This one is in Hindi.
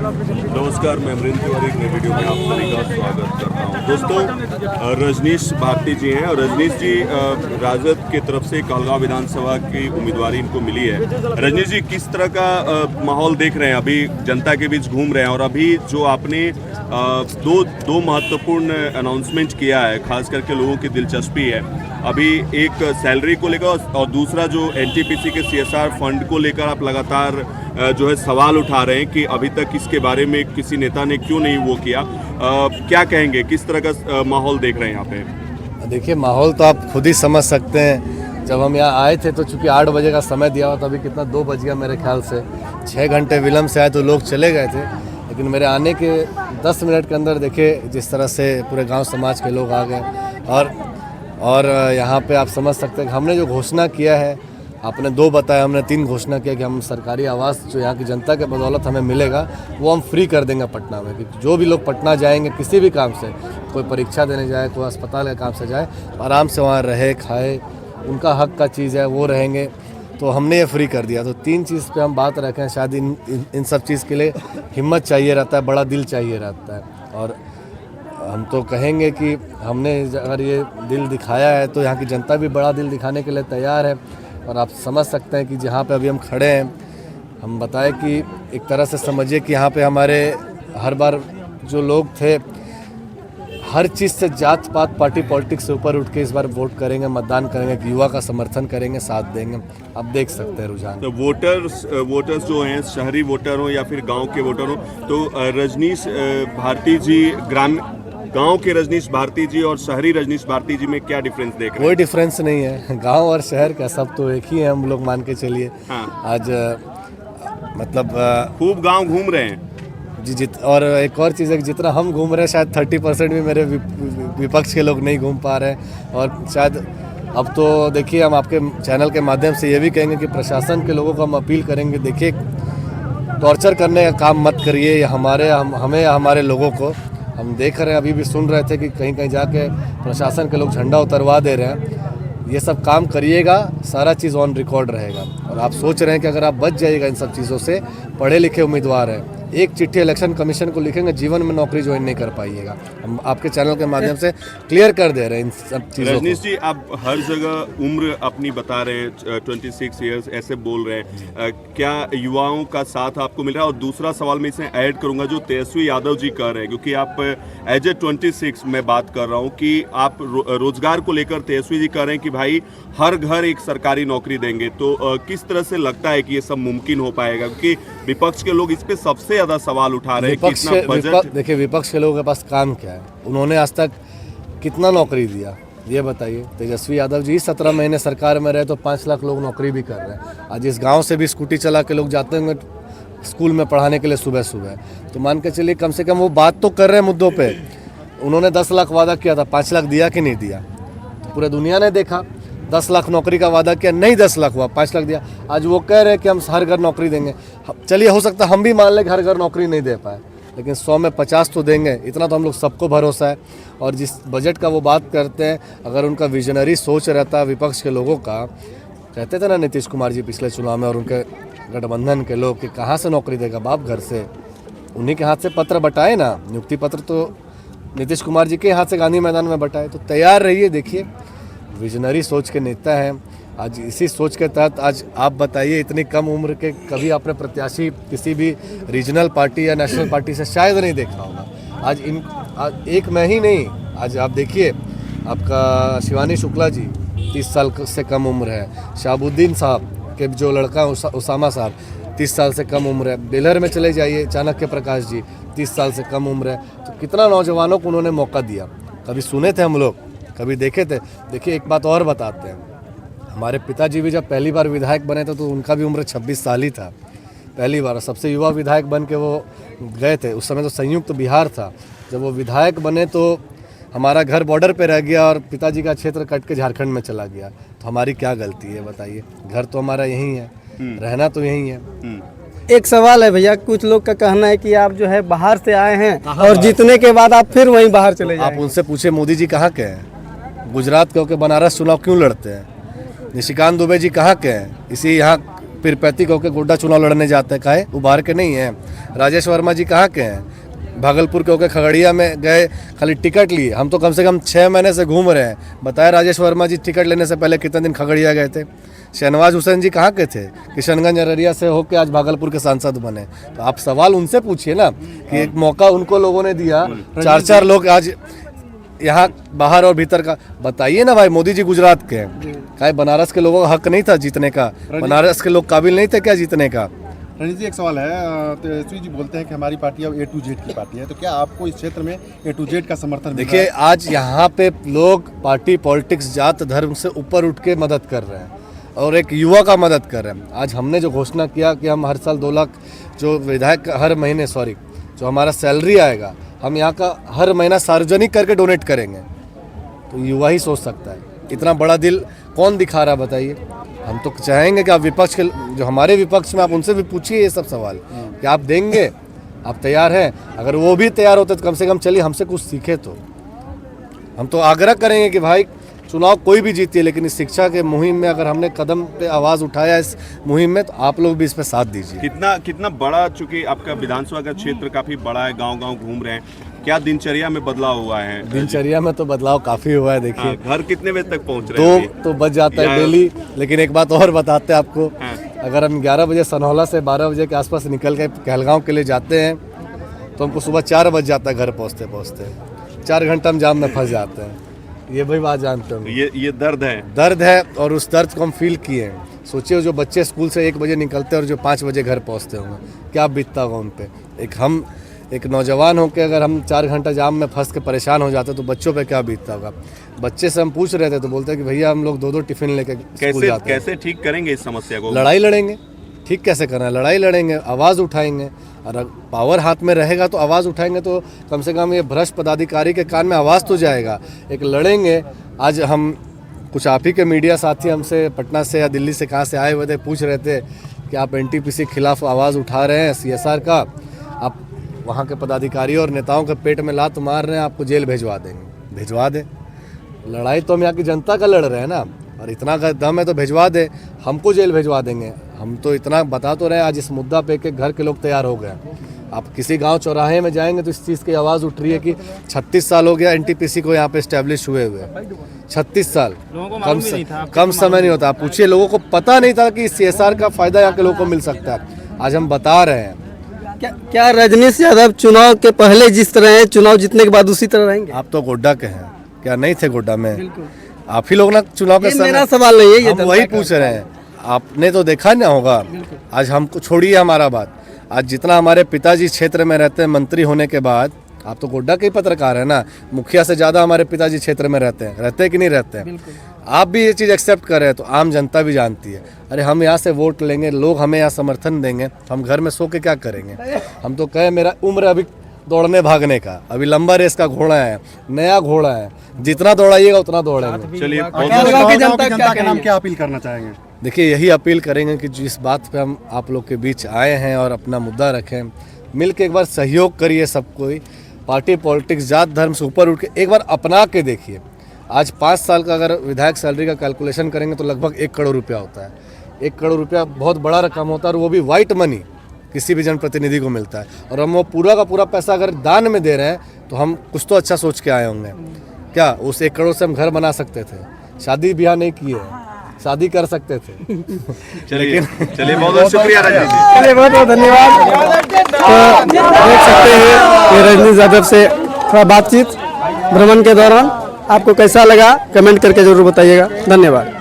नमस्कार, मैं अमरीन तिवारी एक नई वीडियो में आप सभी का स्वागत करता हूं। दोस्तों, रजनीश भारती जी हैं और रजनीश जी राजद की तरफ से कहलगांव विधानसभा की उम्मीदवारी इनको मिली है। रजनीश जी, किस तरह का माहौल देख रहे हैं? अभी जनता के बीच घूम रहे हैं और अभी जो आपने दो महत्वपूर्ण अनाउंसमेंट किया है, खास करके लोगों की दिलचस्पी है। अभी एक सैलरी को लेकर और दूसरा जो एनटीपीसी के सीएसआर फंड को लेकर आप लगातार जो है सवाल उठा रहे हैं कि अभी तक इसके बारे में किसी नेता ने क्यों नहीं वो किया। क्या कहेंगे, किस तरह का माहौल देख रहे हैं यहाँ पे? देखिए, माहौल तो आप खुद ही समझ सकते हैं। जब हम यहाँ आए थे तो चूंकि 8 बजे का समय दिया हुआ था, अभी कितना 2 बज गया मेरे ख्याल से। 6 घंटे विलम्ब से आए तो लोग चले गए थे, लेकिन मेरे आने के 10 मिनट के अंदर देखिए जिस तरह से पूरे गांव समाज के लोग आ गए। और यहाँ पे आप समझ सकते हैं कि हमने जो घोषणा किया है, आपने 2 बताया, हमने 3 घोषणा किया कि हम सरकारी आवास जो यहाँ की जनता के बदौलत हमें मिलेगा वो हम फ्री कर देंगे पटना में। कि जो भी लोग पटना जाएंगे किसी भी काम से, कोई परीक्षा देने जाए, कोई अस्पताल के काम से जाए, आराम से वहाँ रहे खाए, उनका हक का चीज़ है, वो रहेंगे। तो हमने ये फ्री कर दिया। तो 3 चीज़ पे हम बात रखें। शायद इन सब चीज़ के लिए हिम्मत चाहिए रहता है, बड़ा दिल चाहिए रहता है। और हम तो कहेंगे कि हमने अगर ये दिल दिखाया है तो यहाँ की जनता भी बड़ा दिल दिखाने के लिए तैयार है। और आप समझ सकते हैं कि जहाँ पे अभी हम खड़े हैं, हम बताएं कि एक तरह से समझिए कि यहाँ पे हमारे हर बार जो लोग थे, हर चीज़ से जात पात पार्टी पॉलिटिक्स से ऊपर उठ के इस बार वोट करेंगे, मतदान करेंगे, युवा का समर्थन करेंगे, साथ देंगे। आप देख सकते हैं रुझान। तो वोटर्स जो हैं, शहरी वोटर हो या फिर गांव के वोटर हो, तो रजनीश भारती जी गांव के रजनीश भारती जी और शहरी रजनीश भारती जी में क्या डिफरेंस देख रहे हैं? कोई डिफरेंस नहीं है। गांव और शहर का सब तो एक ही है, हम लोग मान के चलिए। हाँ। आज मतलब खूब गांव घूम रहे हैं जी। और एक और चीज़ है कि जितना हम घूम रहे हैं, शायद 30% भी मेरे विपक्ष के लोग नहीं घूम पा रहे हैं। और शायद अब तो देखिए, हम आपके चैनल के माध्यम से ये भी कहेंगे कि प्रशासन के लोगों को हम अपील करेंगे, देखिए टॉर्चर करने का काम मत करिए हमें या हमारे लोगों को। हम देख रहे हैं, अभी भी सुन रहे थे कि कहीं कहीं जाके प्रशासन के लोग झंडा उतरवा दे रहे हैं। ये सब काम करिएगा, सारा चीज़ ऑन रिकॉर्ड रहेगा। और आप सोच रहे हैं कि अगर आप बच जाइएगा इन सब चीज़ों से, पढ़े लिखे उम्मीदवार हैं, एक चिट्ठी इलेक्शन कमीशन को लिखेंगे, जीवन में नौकरी ज्वाइन नहीं कर पाइएगा। हम आपके चैनल के माध्यम से क्लियर कर दे रहे हैं इन सब चीज़ों को। रजनीश जी, आप हर जगह उम्र अपनी बता रहे हैं, 26 ईयर्स ऐसे बोल रहे हैं। क्या युवाओं का साथ आपको मिल रहा है? और दूसरा सवाल मैं इसे ऐड करूंगा जो तेजस्वी यादव जी कह रहे हैं, क्योंकि आप एज ए 26 मैं बात कर रहा हूं कि आप रोजगार को लेकर तेजस्वी जी कह रहे हैं कि भाई हर घर एक सरकारी नौकरी देंगे। तो किस तरह से लगता है कि ये सब मुमकिन हो पाएगा? क्योंकि विपक्ष के लोग इस पे सबसे ज्यादा सवाल उठा रहे हैं कि इतना बजट। देखिए, विपक्ष के लोगों के पास काम क्या है? उन्होंने आज तक कितना नौकरी दिया, ये बताइए। तेजस्वी यादव जी 17 महीने सरकार में रहे तो 5 लाख लोग नौकरी भी कर रहे हैं। आज इस गांव से भी स्कूटी चला के लोग जाते होंगे स्कूल में पढ़ाने के लिए सुबह सुबह। तो मान के चलिए कम से कम वो बात तो कर रहे हैं मुद्दों पे। उन्होंने 10 लाख वादा किया था, 5 लाख दिया कि नहीं दिया? तो पूरे दुनिया ने देखा। 10 लाख नौकरी का वादा किया, नहीं 10 लाख हुआ, 5 लाख दिया। आज वो कह रहे हैं कि हम हर घर नौकरी देंगे। चलिए, हो सकता है हम भी मान लें कि हर घर नौकरी नहीं दे पाए, लेकिन 100 में 50 तो देंगे, इतना तो हम लोग सबको भरोसा है। और जिस बजट का वो बात करते हैं, अगर उनका विजनरी सोच रहता है विपक्ष के लोगों का, कहते थे ना नीतीश कुमार जी पिछले चुनाव में और उनके गठबंधन के लोग कि कहाँ से नौकरी देगा बाप, घर से। उन्हीं के हाथ से पत्र बटाए ना, नियुक्ति पत्र तो नीतीश कुमार जी के हाथ से गांधी मैदान में बटाए। तो तैयार रहिए, देखिए विजनरी सोच के नेता हैं। आज इसी सोच के तहत आज आप बताइए, इतनी कम उम्र के कभी आपने प्रत्याशी किसी भी रीजनल पार्टी या नेशनल पार्टी से शायद नहीं देखा होगा। आज एक मैं ही नहीं, आज आप देखिए आपका शिवानी शुक्ला जी 30 साल से कम उम्र है। शहाबुद्दीन साहब के जो लड़का उसामा साहब 30 साल से कम उम्र है। बेलहर में चले जाइए, चाणक्य प्रकाश जी 30 साल से कम उम्र है। तो कितना नौजवानों को उन्होंने मौका दिया। कभी सुने थे हम लोग, कभी देखे थे? देखिए, एक बात और बताते हैं, हमारे पिताजी भी जब पहली बार विधायक बने थे तो उनका भी उम्र 26 साल ही था। पहली बार सबसे युवा विधायक बन के वो गए थे। उस समय तो संयुक्त बिहार था। जब वो विधायक बने तो हमारा घर बॉर्डर पे रह गया और पिताजी का क्षेत्र कट के झारखंड में चला गया। तो हमारी क्या गलती है बताइए? घर तो हमारा यहीं है, रहना तो यहीं है। एक सवाल है भैया, कुछ लोग का कहना है कि आप जो है बाहर से आए हैं और जीतने के बाद आप फिर वहीं बाहर चले जाएंगे। आप उनसे पूछे मोदी जी कहाँ के हैं? गुजरात के होकर बनारस चुनाव क्यों लड़ते हैं? निशिकांत दुबे जी कहाँ के हैं? इसी यहाँ पीरपैंती होकर गोड्डा चुनाव लड़ने जाते हैं, काहे उबार के नहीं है। राजेश वर्मा जी कहाँ के हैं? भागलपुर के होकर खगड़िया में गए, खाली टिकट लिए। हम तो कम से कम 6 महीने से घूम रहे हैं। बताया राजेश वर्मा जी टिकट लेने से पहले कितने दिन खगड़िया गए थे? शहनवाज हुसैन जी कहाँ के थे? किशनगंज अररिया से होकर आज भागलपुर के सांसद बने। तो आप सवाल उनसे पूछिए ना कि एक मौका उनको लोगों ने दिया, 4-4 लोग आज यहाँ बाहर और भीतर का बताइए ना भाई। मोदी जी गुजरात के हैं, क्या बनारस के लोगों का हक नहीं था जीतने का? बनारस के लोग काबिल नहीं थे क्या जीतने का? रणजीत जी, एक सवाल है। तेजस्वी जी बोलते हैं कि हमारी पार्टी अब A to Z की पार्टी है, तो क्या आपको इस क्षेत्र में A to Z का समर्थन मिल रहा देखिए, है? आज यहाँ पे लोग पार्टी पॉलिटिक्स जात धर्म से ऊपर उठ के मदद कर रहे हैं और एक युवा का मदद कर रहे हैं। आज हमने जो घोषणा किया कि हम हर साल 2 लाख जो विधायक हर महीने जो हमारा सैलरी आएगा, हम यहाँ का हर महीना सार्वजनिक करके डोनेट करेंगे। तो युवा ही सोच सकता है। इतना बड़ा दिल कौन दिखा रहा बताइए? हम तो चाहेंगे कि आप विपक्ष के जो हमारे विपक्ष में, आप उनसे भी पूछिए ये सब सवाल कि आप देंगे, आप तैयार हैं? अगर वो भी तैयार होते तो कम से कम चलिए हमसे कुछ सीखे। तो हम तो आग्रह करेंगे कि भाई चुनाव कोई भी जीतिए, लेकिन इस शिक्षा के मुहिम में अगर हमने कदम पे आवाज़ उठाया इस मुहिम में, तो आप लोग भी इस पे साथ दीजिए। कितना बड़ा, चूंकि आपका विधानसभा का क्षेत्र काफी बड़ा है, गांव-गांव घूम रहे हैं, क्या दिनचर्या में बदलाव हुआ है? दिनचर्या में तो बदलाव काफ़ी हुआ है। देखिए, घर कितने बजे तक पहुंच रहे हैं? 2 तो बज जाता है डेली। लेकिन एक बात और बताते हैं आपको, अगर हम 11 बजे सनहौला से 12 बजे के आसपास निकल के कहलगांव के लिए जाते हैं तो हमको सुबह 4 बज जाता है घर पहुँचते पहुँचते। 4 घंटा हम जाम में फंस जाते हैं। ये भाई बात जानते हो, ये दर्द है। और उस दर्द को हम फील किए हैं। सोचिए, जो बच्चे स्कूल से 1 बजे निकलते हैं और जो 5 बजे घर पहुंचते होंगे, क्या बीतता होगा उन पे। एक नौजवान होकर अगर हम 4 घंटा जाम में फंस के परेशान हो जाते तो बच्चों पे क्या बीतता होगा। बच्चे से हम पूछ रहे थे तो बोलते हैं कि भैया हम लोग 2-2 टिफिन लेके स्कूल जाते हैं। कैसे ठीक करेंगे इस समस्या को? लड़ाई लड़ेंगे। ठीक कैसे करना है? लड़ाई लड़ेंगे, आवाज़ उठाएंगे। और पावर हाथ में रहेगा तो आवाज़ उठाएंगे, तो कम से कम ये भ्रष्ट पदाधिकारी के कान में आवाज़ तो जाएगा। एक लड़ेंगे। आज हम कुछ आप ही के मीडिया साथी हमसे पटना से या दिल्ली से कहाँ से आए हुए थे, पूछ रहे थे कि आप NTPC के खिलाफ आवाज़ उठा रहे हैं, CSR का, आप वहाँ के पदाधिकारियों और नेताओं के पेट में लात मार रहे हैं, आपको जेल भिजवा देंगे। भिजवा दे। लड़ाई तो हम यहाँ की जनता का लड़ रहे हैं ना, और इतना का दम है तो भिजवा दे। हमको जेल भिजवा देंगे। हम तो इतना बता तो रहे हैं, आज इस मुद्दा पे के घर के लोग तैयार हो गए। आप किसी गांव चौराहे में जाएंगे तो इस चीज़ की आवाज़ उठ रही है कि 36 साल हो गया NTPC को यहाँ पे इस्टेब्लिश हुए 36 साल। कम समय नहीं होता। आप पूछिए, लोगों को पता नहीं था कि CSR का फ़ायदा यहाँ के लोगों को मिल सकता है। आज हम बता रहे हैं। क्या रजनीश यादव चुनाव के पहले जिस तरह है, चुनाव जीतने के बाद उसी तरह रहेंगे? आप तो गोड्डा के हैं, क्या नहीं थे गोड्डा में? आप ही लोग ना चुनाव के समय, मेरा सवाल नहीं है, ये हम वही पूछ रहे हैं। आपने तो देखा ना होगा। आज हमको छोड़िए हमारा बात, आज जितना हमारे पिताजी क्षेत्र में रहते हैं मंत्री होने के बाद, आप तो गोड्डा के ही पत्रकार है ना, मुखिया से ज़्यादा हमारे पिताजी क्षेत्र में रहते हैं कि नहीं रहते हैं? आप भी ये चीज़ एक्सेप्ट कर रहे हैं तो आम जनता भी जानती है। अरे हम यहाँ से वोट लेंगे, लोग हमें यहाँ समर्थन देंगे, हम घर में सो के क्या करेंगे? हम तो कहे मेरा उम्र अभी दौड़ने भागने का, अभी लंबा रेस का घोड़ा है, नया घोड़ा है, जितना दौड़ाइएगा उतना दौड़ेंगे। चलिए, जनता के नाम क्या अपील करना चाहेंगे? देखिए, यही अपील करेंगे कि जिस बात पे हम आप लोग के बीच आए हैं और अपना मुद्दा रखें, मिल के एक बार सहयोग करिए। सब कोई पार्टी पॉलिटिक्स जात धर्म से ऊपर उठ के एक बार अपना के देखिए। आज 5 साल का अगर विधायक सैलरी का कैलकुलेशन करेंगे तो लगभग 1 करोड़ रुपया होता है। 1 करोड़ रुपया बहुत बड़ा रकम होता है, और वो भी वाइट मनी किसी भी जनप्रतिनिधि को मिलता है। और हम वो पूरा का पूरा पैसा अगर दान में दे रहे हैं तो हम कुछ तो अच्छा सोच के आए होंगे। क्या उस 1 करोड़ से हम घर बना सकते थे? शादी ब्याह नहीं किए, शादी कर सकते थे। चलिए बहुत बहुत शुक्रिया रजनीश जी। चलिए, बहुत बहुत धन्यवाद। तो देख सकते हैं कि रजनीश यादव से थोड़ा बातचीत भ्रमण के दौरान आपको कैसा लगा, कमेंट करके जरूर बताइएगा। धन्यवाद।